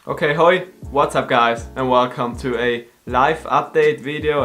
Okay, hoi, what's up guys, and welcome to a live update video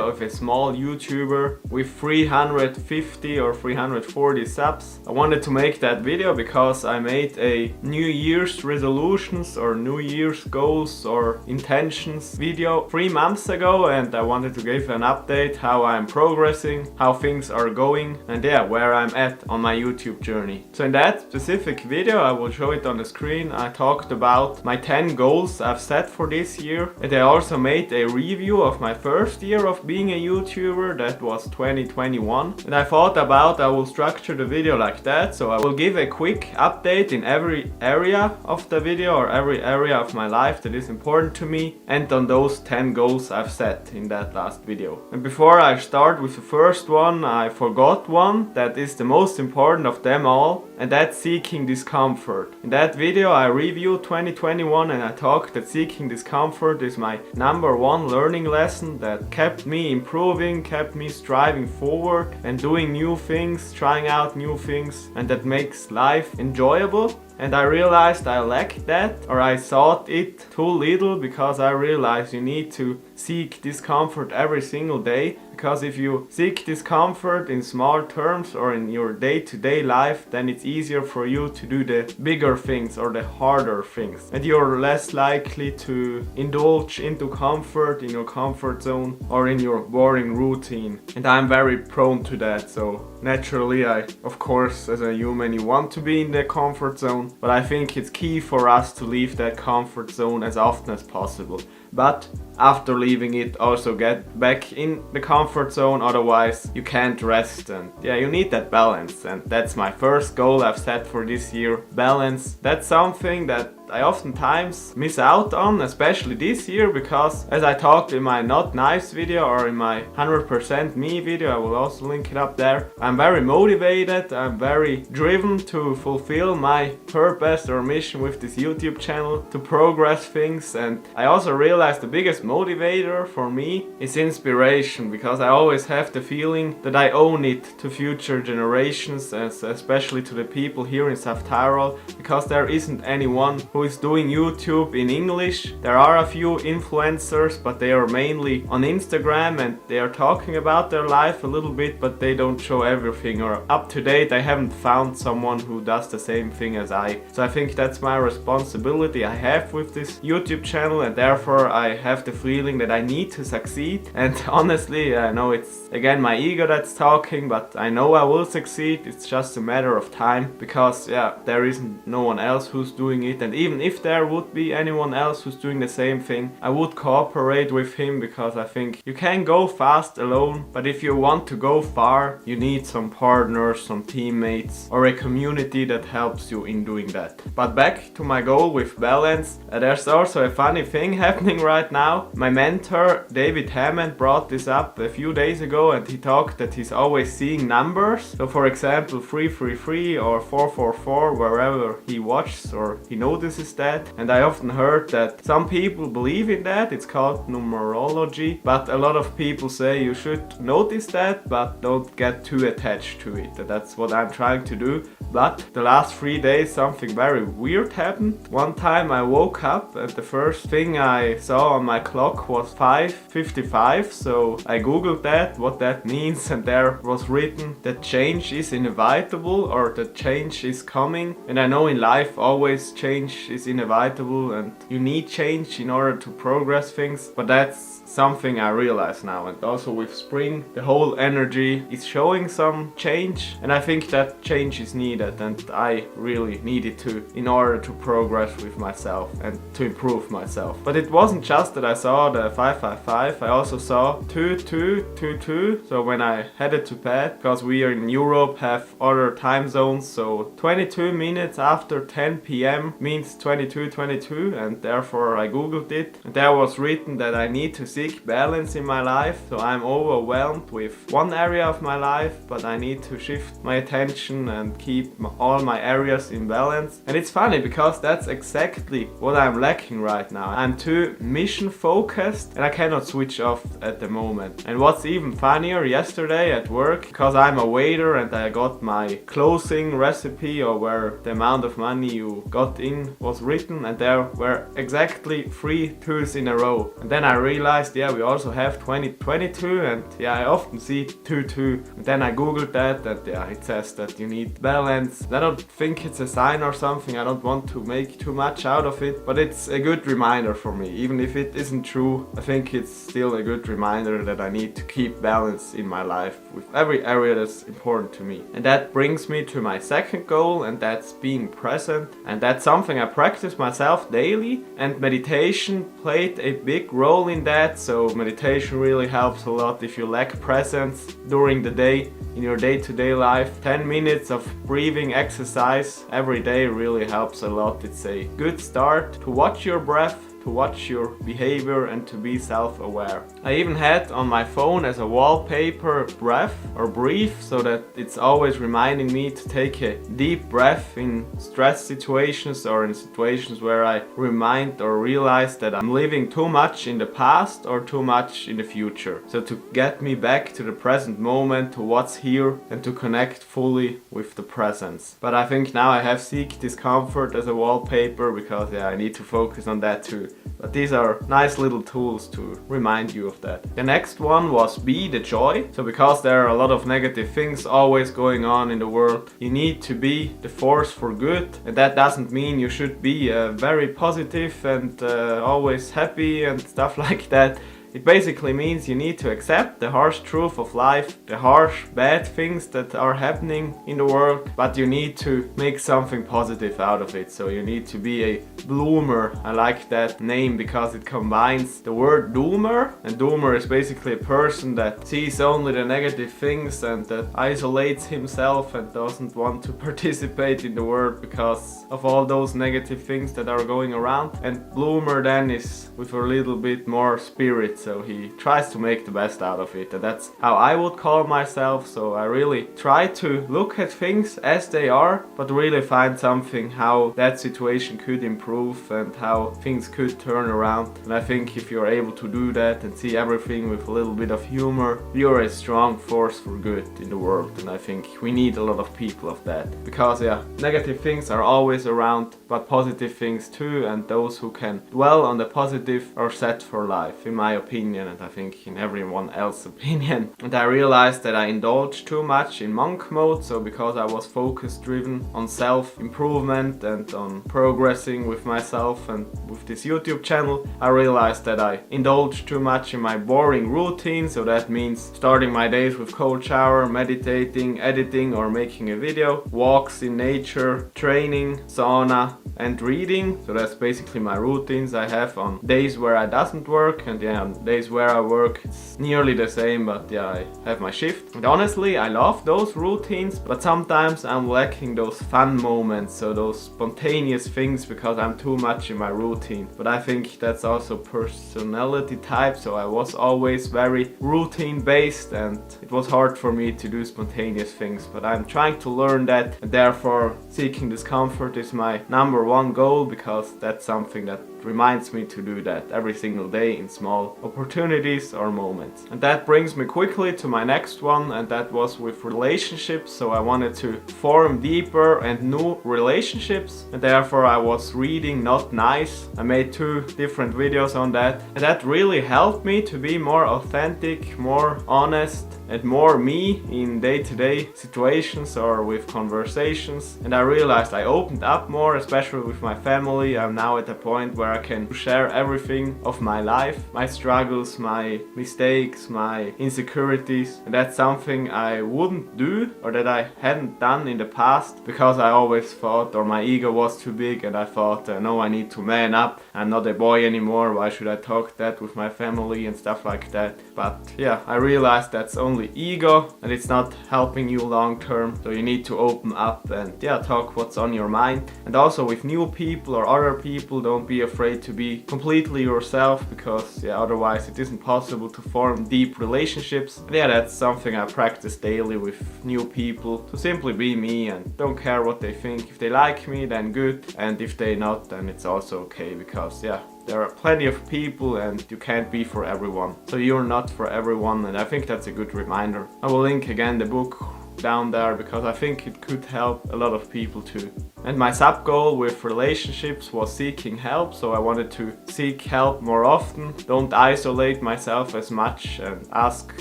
of a small YouTuber with 350 or 340 subs. I wanted to make that video because I made a New Year's resolutions or New Year's goals or intentions video 3 months ago, and I wanted to give an update how I'm progressing, how things are going, and yeah, where I'm at on my YouTube journey. So in that specific video, I will show it on the screen, I talked about my 10 goals I've set for this year, and I also made a review of my first year of being a YouTuber, that was 2021. And I thought about I will structure the video like that, so I will give a quick update in every area of the video or every area of my life that is important to me, and on those 10 goals I've set in that last video. And before I start with the first one, I forgot one that is the most important of them all, and that's seeking discomfort. In that video I reviewed 2021 and I talked that seeking discomfort is my number one learning lesson that kept me improving, kept me striving forward and doing new things, trying out new things, and that makes life enjoyable. And I realized I lacked that, or I thought it too little, because I realized you need to seek discomfort every single day. Because if you seek discomfort in small terms or in your day-to-day life, then it's easier for you to do the bigger things or the harder things. And you're less likely to indulge into comfort in your comfort zone or in your boring routine. And I'm very prone to that, so naturally I, of course, as a human, you want to be in the comfort zone. But I think it's key for us to leave that comfort zone as often as possible. But after leaving it, also get back in the comfort zone, otherwise you can't rest. And yeah, you need that balance, and that's my first goal I've set for this year. Balance. That's something that I oftentimes miss out on, especially this year, because as I talked in my Not Nice video or in my 100% Me video, I will also link it up there, I'm very motivated, I'm very driven to fulfill my purpose or mission with this YouTube channel, to progress things. And I also realized the biggest motivator for me is inspiration, because I always have the feeling that I owe it to future generations, especially to the people here in South Tyrol, because there isn't anyone who is doing YouTube in English. There are a few influencers, but they are mainly on Instagram and they are talking about their life a little bit, but they don't show everything, or up to date I haven't found someone who does the same thing as I. So I think that's my responsibility I have with this YouTube channel, and therefore I have the feeling that I need to succeed. And honestly, I know it's again my ego that's talking, but I know I will succeed. It's just a matter of time, because yeah, there isn't no one else who's doing it, and even if there would be anyone else who's doing the same thing, I would cooperate with him, because I think you can go fast alone, but if you want to go far, you need some partners, some teammates, or a community that helps you in doing that. But back to my goal with balance, there's also a funny thing happening right now. My mentor David Hammond brought this up a few days ago, and he talked that he's always seeing numbers. So for example 333 or 444 wherever he watches or he notices that. And I often heard that some people believe in that, it's called Numerology, but a lot of people say you should notice that but don't get too attached to it. And that's what I'm trying to do. But the last 3 days something very weird happened. One time I woke up and the first thing I saw on my clock was 5:55, so I googled that, what that means, and there was written that change is inevitable, or that change is coming. And I know in life always change is inevitable and you need change in order to progress things, but that's something I realize now. And also with spring, the whole energy is showing some change, and I think that change is needed, and I really needed to in order to progress with myself and to improve myself. But it wasn't just that I saw the 555, I also saw 2222. So when I headed to bed, because we are in Europe, have other time zones, so 22 minutes after 10 p.m. means 2222, and therefore I googled it, and there was written that I need to seek balance in my life. So I'm overwhelmed with one area of my life, but I need to shift my attention and keep all my areas in balance. And it's funny because that's exactly what I'm lacking right now. I'm too mission focused and I cannot switch off at the moment. And what's even funnier, yesterday at work, because I'm a waiter and I got my closing recipe, or where the amount of money you got in was written, and there were exactly 3 2s in a row. And then I realized, yeah, we also have 2022, and yeah, I often see 2 2. And then I googled that, and yeah, it says that you need balance. I don't think it's a sign or something. I don't want to make too much out of it, but it's a good reminder for me. Even if it isn't true, I think it's still a good reminder that I need to keep balance in my life with every area that's important to me. And that brings me to my second goal, and that's being present. And that's something I practice myself daily, and meditation played a big role in that. So meditation really helps a lot if you lack presence during the day in your day-to-day life. 10 minutes of breathing exercise every day really helps a lot. It's a good start to watch your breath, to watch your behavior, and to be self-aware. I even had on my phone as a wallpaper breath or breathe, so that it's always reminding me to take a deep breath in stress situations or in situations where I remind or realize that I'm living too much in the past or too much in the future. So to get me back to the present moment, to what's here, and to connect fully with the presence. But I think now I have Seek Discomfort as a wallpaper because I need to focus on that too. But these are nice little tools to remind you of that. The next one was Be the Joy. So because there are a lot of negative things always going on in the world, you need to be the force for good. And that doesn't mean you should be very positive and always happy and stuff like that. It basically means you need to accept the harsh truth of life, the harsh, bad things that are happening in the world, but you need to make something positive out of it. So you need to be a bloomer. I like that name because it combines the word doomer, and doomer is basically a person that sees only the negative things and that isolates himself and doesn't want to participate in the world because of all those negative things that are going around. And bloomer then is with a little bit more spirit. So he tries to make the best out of it, and that's how I would call myself. So I really try to look at things as they are, but really find something how that situation could improve and how things could turn around. And I think if you're able to do that and see everything with a little bit of humor, you're a strong force for good in the world. And I think we need a lot of people of that, because negative things are always around, but positive things too, and those who can dwell on the positive are set for life, in my opinion, and I think in everyone else's opinion. And I realized that I indulged too much in monk mode. So because I was focus driven on self-improvement and on progressing with myself and with this YouTube channel, I realized that I indulged too much in my boring routine. So that means starting my days with cold shower, meditating, editing or making a video, walks in nature, training, sauna and reading. So that's basically my routines I have on days where I doesn't work, and on days where I work it's nearly the same, but I have my shift. And honestly, I love those routines, but sometimes I'm lacking those fun moments, so those spontaneous things, because I'm too much in my routine. But I think that's also personality type, so I was always very routine based and it was hard for me to do spontaneous things, but I'm trying to learn that, and therefore Seeking Discomfort is my number one goal, because that's something that reminds me to do that every single day in small opportunities or moments. And that brings me quickly to my next one, and that was with relationships. So I wanted to form deeper and new relationships, and therefore I was reading Not Nice. I made 2 different videos on that, and that really helped me to be more authentic, more honest and more me in day-to-day situations or with conversations. And I realized I opened up more, especially with my family. I'm now at a point where I can share everything of my life, my struggles, my mistakes, my insecurities. And that's something I wouldn't do, or that I hadn't done in the past, because I always thought, or my ego was too big and I thought, no, I need to man up. I'm not a boy anymore. Why should I talk that with my family and stuff like that? But I realized that's only ego and it's not helping you long term. So you need to open up and talk what's on your mind. And also with new people or other people, don't be afraid to be completely yourself, because otherwise it isn't possible to form deep relationships. And that's something I practice daily with new people, to simply be me and don't care what they think. If they like me, then good, and if they not, then it's also okay, because there are plenty of people and you can't be for everyone. So you're not for everyone, and I think that's a good reminder. I will link again the book down there, because I think it could help a lot of people too. And my sub goal with relationships was seeking help, so I wanted to seek help more often, don't isolate myself as much, and ask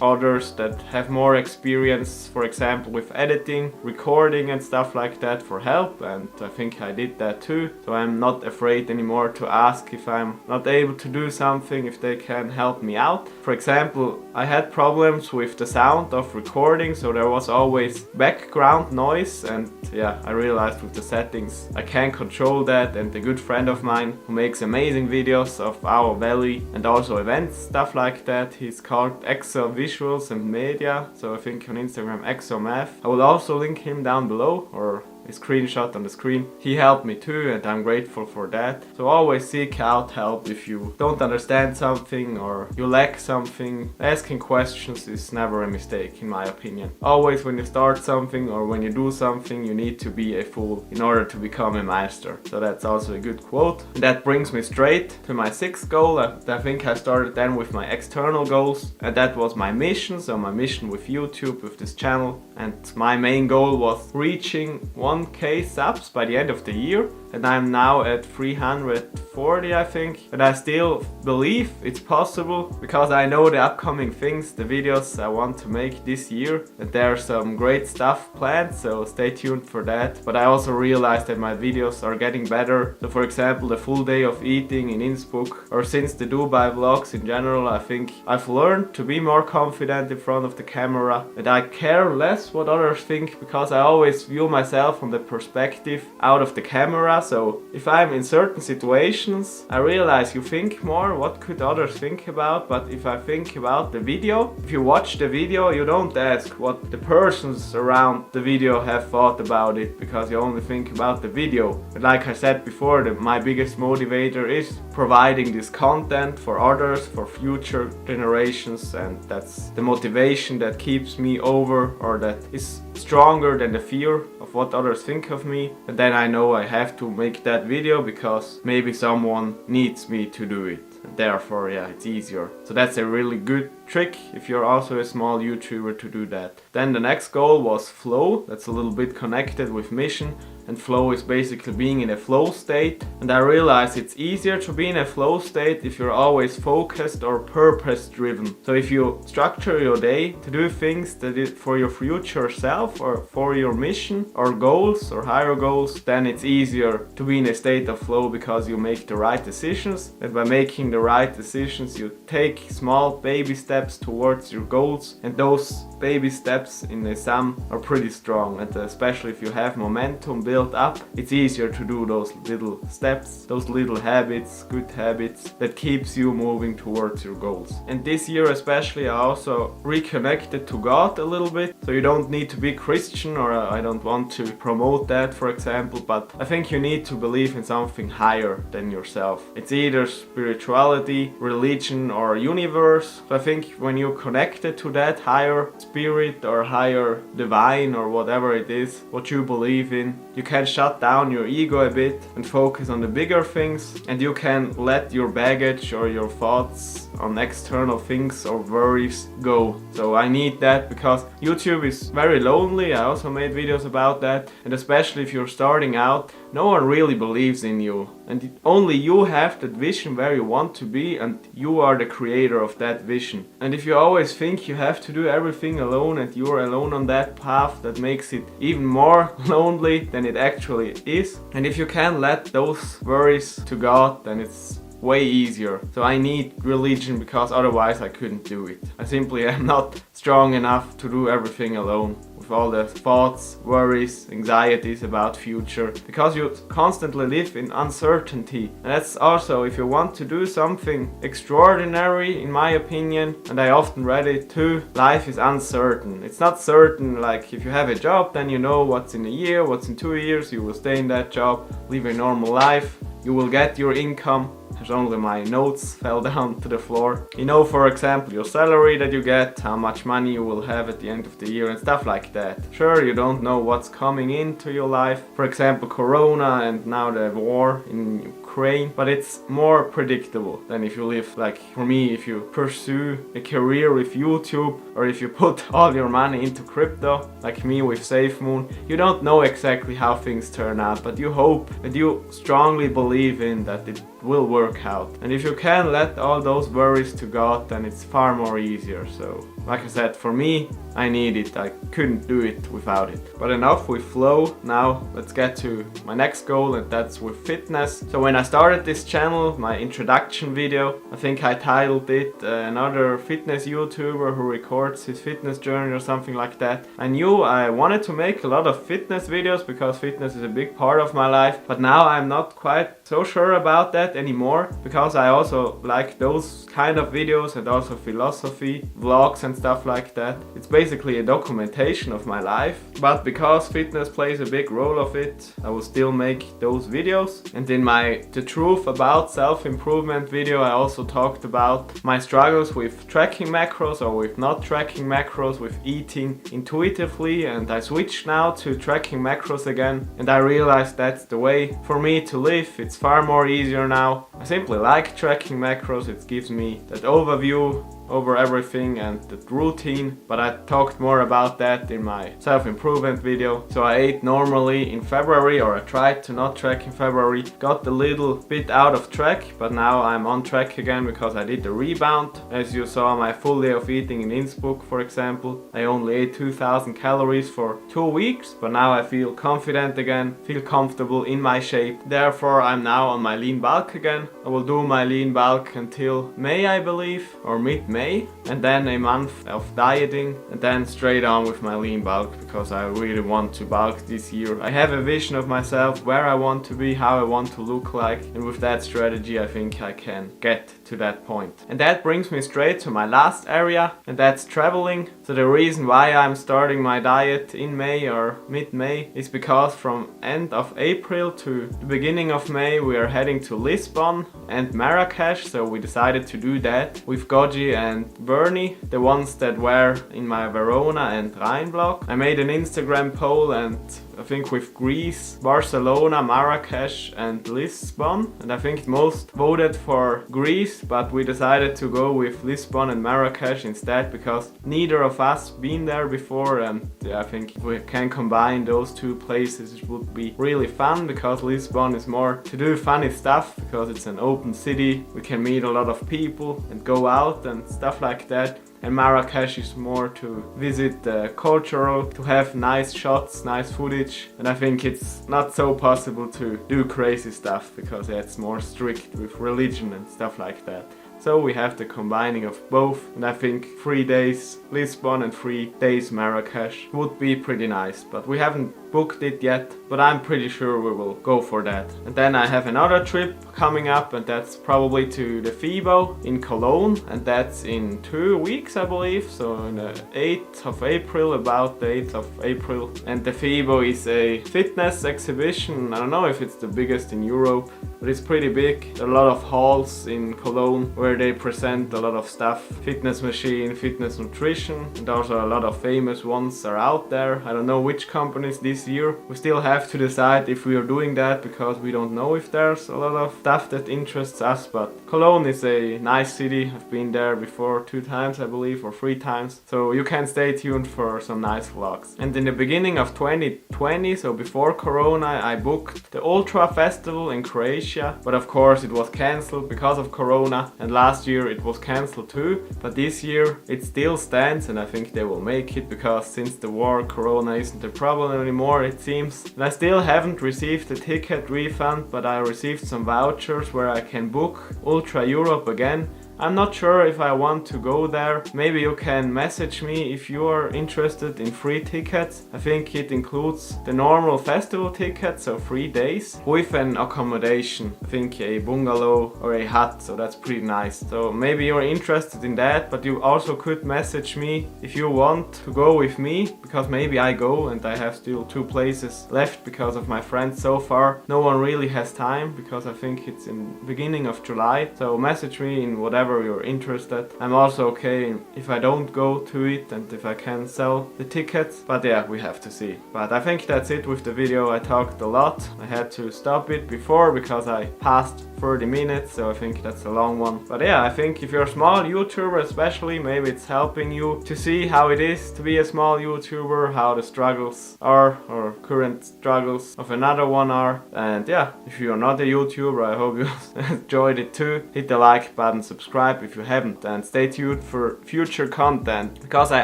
others that have more experience, for example with editing, recording and stuff like that, for help. And I think I did that too, so I'm not afraid anymore to ask if I'm not able to do something, if they can help me out. For example, I had problems with the sound of recording, so there was always background noise, and yeah, I realized with the settings I can control that. And a good friend of mine who makes amazing videos of our valley and also events, stuff like that, he's called EXO Visuals And Media, so I think on Instagram EXO Math. I will also link him down below, or a screenshot on the screen. He helped me too, and I'm grateful for that. So always seek out help if you don't understand something or you lack something. Asking questions is never a mistake, in my opinion. Always when you start something or when you do something, you need to be a fool in order to become a master. So that's also a good quote. And that brings me straight to my 6th goal. I think I started then with my external goals, and that was my mission. So my mission with YouTube, with this channel. And my main goal was reaching 1K subs by the end of the year, and I'm now at 340, I think. But I still believe it's possible because I know the upcoming things, the videos I want to make this year, and there's some great stuff planned, so stay tuned for that. But I also realized that my videos are getting better. So for example, the full day of eating in Innsbruck, or since the Dubai vlogs in general, I think I've learned to be more confident in front of the camera, and I care less what others think because I always view myself from the perspective out of the camera. So if I'm in certain situations, I realize you think more what could others think about, but if I think about the video, if you watch the video, you don't ask what the persons around the video have thought about it, because you only think about the video. But like I said before, my biggest motivator is providing this content for others, for future generations, and that's the motivation that keeps me over, or that is stronger than the fear of what others think of me. And then I know I have to make that video because maybe someone needs me to do it. And therefore, yeah, it's easier. So that's a really good trick if you're also a small YouTuber to do that. Then the next goal was flow. That's a little bit connected with mission. And flow is basically being in a flow state. And I realize it's easier to be in a flow state if you're always focused or purpose driven. So if you structure your day to do things that is for your future self or for your mission or goals or higher goals, then it's easier to be in a state of flow because you make the right decisions. And by making the right decisions, you take small baby steps towards your goals. And those baby steps in the sum are pretty strong. And especially if you have momentum built up, it's easier to do those little steps, those little habits, good habits that keeps you moving towards your goals. And this year especially, I also reconnected to God a little bit. So you don't need to be Christian, or I don't want to promote that, for example, but I think you need to believe in something higher than yourself. It's either spirituality, religion, or universe. So I think when you're connected to that higher spirit or higher divine or whatever it is, what you believe in, you can shut down your ego a bit and focus on the bigger things, and you can let your baggage or your thoughts on external things or worries go. So I need that because YouTube is very lonely. I also made videos about that, and especially if you're starting out, no one really believes in you, and only you have that vision where you want to be, and you are the creator of that vision. And if you always think you have to do everything alone and you're alone on that path, that makes it even more lonely than it actually is. And if you can let those worries to God, then it's way easier. So I need religion because otherwise I couldn't do it. I simply am not strong enough to do everything alone with all the thoughts, worries, anxieties about future, because you constantly live in uncertainty. And that's also, if you want to do something extraordinary, in my opinion, and I often read it too, life is uncertain. It's not certain like if you have a job, then you know what's in a year, what's in 2 years, you will stay in that job, live a normal life, you will get your income. There's only my notes fell down to the floor. You know, for example, your salary that you get, how much money you will have at the end of the year and stuff like that. Sure, you don't know what's coming into your life. For example, Corona and now the war in Ukraine Ukraine, but it's more predictable than if you live, like for me, if you pursue a career with YouTube or if you put all your money into crypto, like me with SafeMoon. You don't know exactly how things turn out, but you hope and you strongly believe in that it will work out. And if you can let all those worries to God, then it's far more easier. So like I said, for me, I need it. I couldn't do it without it. But enough with flow. Now let's get to my next goal, and that's with fitness. So when I started this channel, my introduction video, I think I titled it another fitness YouTuber who records his fitness journey or something like that. I knew I wanted to make a lot of fitness videos because fitness is a big part of my life, but now I'm not quite so sure about that anymore, because I also like those kind of videos and also philosophy, vlogs and stuff like that. It's basically a documentation of my life, but because fitness plays a big role of it, I will still make those videos. And in my The Truth About Self-Improvement video, I also talked about my struggles with tracking macros or with not tracking macros, with eating intuitively, and I switched now to tracking macros again, and I realized that's the way for me to live. It's far more easier now. I simply like tracking macros. It gives me that overview over everything and the routine, but I talked more about that in my self-improvement video. So I ate normally in February, or I tried to not track in February, got a little bit out of track, but now I'm on track again because I did a rebound. As you saw my full day of eating in Innsbruck, for example, I only ate 2000 calories for 2 weeks, but now I feel confident again, feel comfortable in my shape. Therefore I'm now on my lean bulk again. I will do my lean bulk until May, I believe, or mid-May, and then a month of dieting, and then straight on with my lean bulk, because I really want to bulk this year. I have a vision of myself, where I want to be, how I want to look like, and with that strategy I think I can get to that point. And that brings me straight to my last area, and that's traveling. So the reason why I'm starting my diet in May or mid-May is because from end of April to the beginning of May we are heading to Lisbon and Marrakesh. So we decided to do that with Goji and Bernie, the ones that were in my Verona and Rhein vlog. I made an Instagram poll, and I think with Greece, Barcelona, Marrakesh and Lisbon, and I think most voted for Greece, but we decided to go with Lisbon and Marrakesh instead because neither of us been there before, and I think if we can combine those two places it would be really fun, because Lisbon is more to do funny stuff because it's an open city, we can meet a lot of people and go out and stuff like that. And Marrakesh is more to visit the cultural, to have nice shots, nice footage, and I think it's not so possible to do crazy stuff because it's more strict with religion and stuff like that. So we have the combining of both, and I think 3 days Lisbon and 3 days Marrakesh would be pretty nice, but we haven't booked it yet, but I'm pretty sure we will go for that. And then I have another trip coming up, and that's probably to the FIBO in Cologne, and that's in 2 weeks I believe, so on the 8th of April, about the 8th of April. And the FIBO is a fitness exhibition. I don't know if it's the biggest in Europe, but it's pretty big. There are a lot of halls in Cologne where they present a lot of stuff, fitness machine, fitness nutrition, and also a lot of famous ones are out there. I don't know which companies this year. We still have to decide if we are doing that because we don't know if there's a lot of stuff that interests us, but Cologne is a nice city. I've been there before 2 times I believe, or 3 times, so you can stay tuned for some nice vlogs. And in the beginning of 2020, so before Corona, I booked the Ultra Festival in Croatia, but of course it was cancelled because of Corona, and last year it was cancelled too, but this year it still stands, and I think they will make it because since the war, Corona isn't a problem anymore, it seems. And I still haven't received a ticket refund, but I received some vouchers where I can book Ultra Europe again. I'm not sure if I want to go there. Maybe you can message me if you are interested in free tickets. I think it includes the normal festival ticket, so 3 days, with an accommodation. I think a bungalow or a hut, so that's pretty nice. So maybe you're interested in that, but you also could message me if you want to go with me, because maybe I go and I have still 2 places left because of my friends so far. No one really has time because I think it's in beginning of July. So message me in whatever whenever you're interested. I'm also okay if I don't go to it and if I can sell the tickets, but yeah, we have to see. But I think that's it with the video. I talked a lot. I had to stop it before because I passed 30 minutes, so I think that's a long one. But yeah, I think if you're a small YouTuber especially, maybe it's helping you to see how it is to be a small YouTuber, how the struggles are, or current struggles of another one are. And yeah, if you're not a YouTuber, I hope you enjoyed it too. Hit the like button, subscribe if you haven't, and stay tuned for future content, because I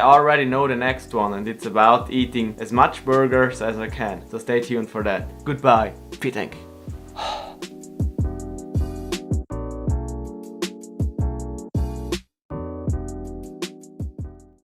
already know the next one and it's about eating as much burgers as I can. So stay tuned for that. Goodbye. Vielen Dank.